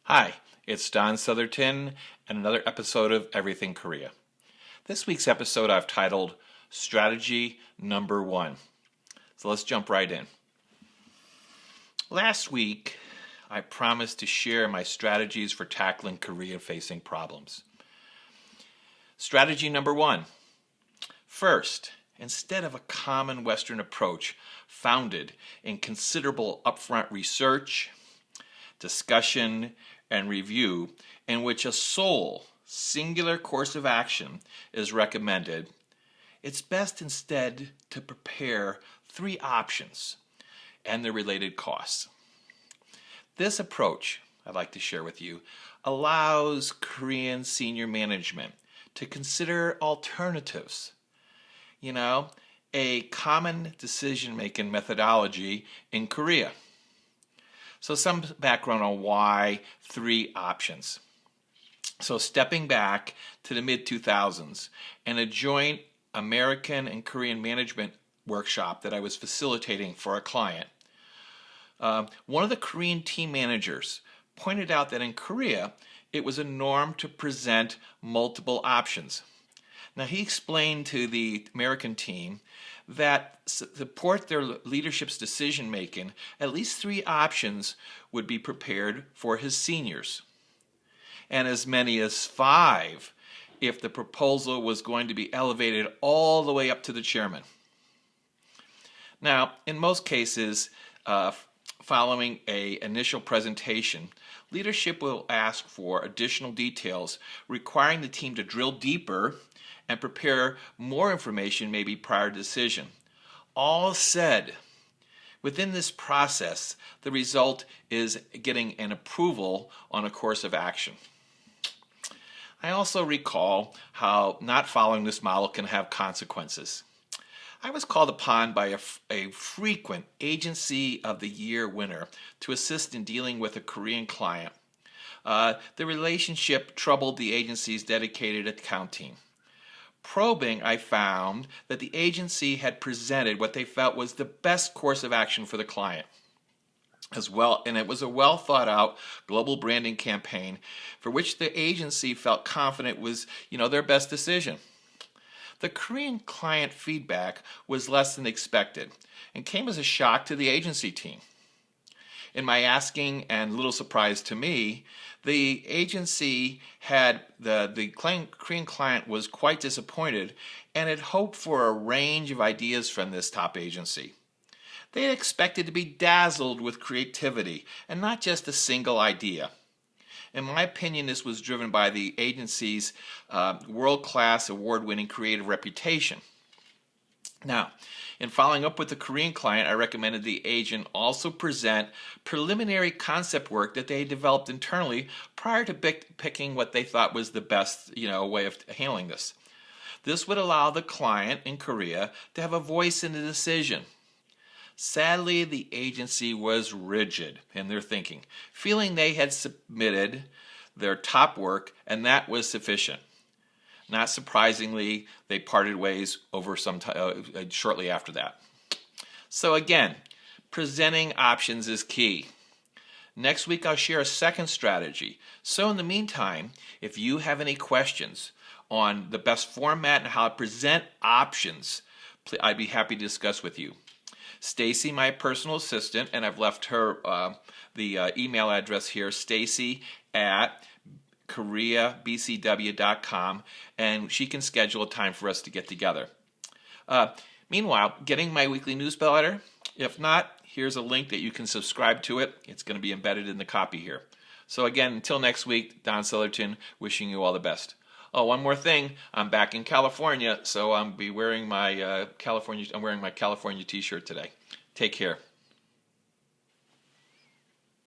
Hi, it's Don Southerton and another episode of Everything Korea. This week's episode I've titled Strategy Number 1. So let's jump right in. Last week, I promised to share my strategies for tackling Korea-facing problems. Strategy number 1. First, instead of a common Western approach founded in considerable upfront research, discussion, and review in which a sole, singular course of action is recommended, it's best instead to prepare 3 options and their related costs. This approach, I'd like to share with you, allows Korean senior management to consider alternatives. A common decision-making methodology in Korea. So some background on why 3 options. So stepping back to the mid-2000s and a joint American and Korean management workshop that I was facilitating for a client, one of the Korean team managers pointed out that in Korea it was a norm to present multiple options. Now he explained to the American team that support their leadership's decision making, at least 3 options would be prepared for his seniors, and as many as 5 if the proposal was going to be elevated all the way up to the chairman. Now, in most cases, following an initial presentation, leadership will ask for additional details requiring the team to drill deeper and prepare more information maybe prior to decision. All said, within this process, the result is getting an approval on a course of action. I also recall how not following this model can have consequences. I was called upon by a frequent Agency of the Year winner to assist in dealing with a Korean client. The relationship troubled the agency's dedicated account team. Probing, I found that the agency had presented what they felt was the best course of action for the client as well, and it was a well thought out global branding campaign for which the agency felt confident was, their best decision. The Korean client feedback was less than expected and came as a shock to the agency team. In my asking, and a little surprise to me, the agency had the Korean client was quite disappointed and had hoped for a range of ideas from this top agency. They had expected to be dazzled with creativity and not just a single idea. In my opinion, this was driven by the agency's world-class, award-winning creative reputation. Now, in following up with the Korean client, I recommended the agent also present preliminary concept work that they had developed internally prior to picking what they thought was the best, way of handling this. This would allow the client in Korea to have a voice in the decision. Sadly, the agency was rigid in their thinking, feeling they had submitted their top work and that was sufficient. Not surprisingly, they parted ways over shortly after that. So again, presenting options is key. Next week I'll share a second strategy. So in the meantime, if you have any questions on the best format and how to present options, I'd be happy to discuss with you. Stacy, my personal assistant, and I've left her the email address here, stacy@koreabcw.com, and she can schedule a time for us to get together. Meanwhile, getting my weekly newsletter? If not, here's a link that you can subscribe to it. It's going to be embedded in the copy here. So again, until next week, Don Southerton wishing you all the best. Oh, one more thing. I'm back in California, so I'm wearing my California t-shirt today. Take care.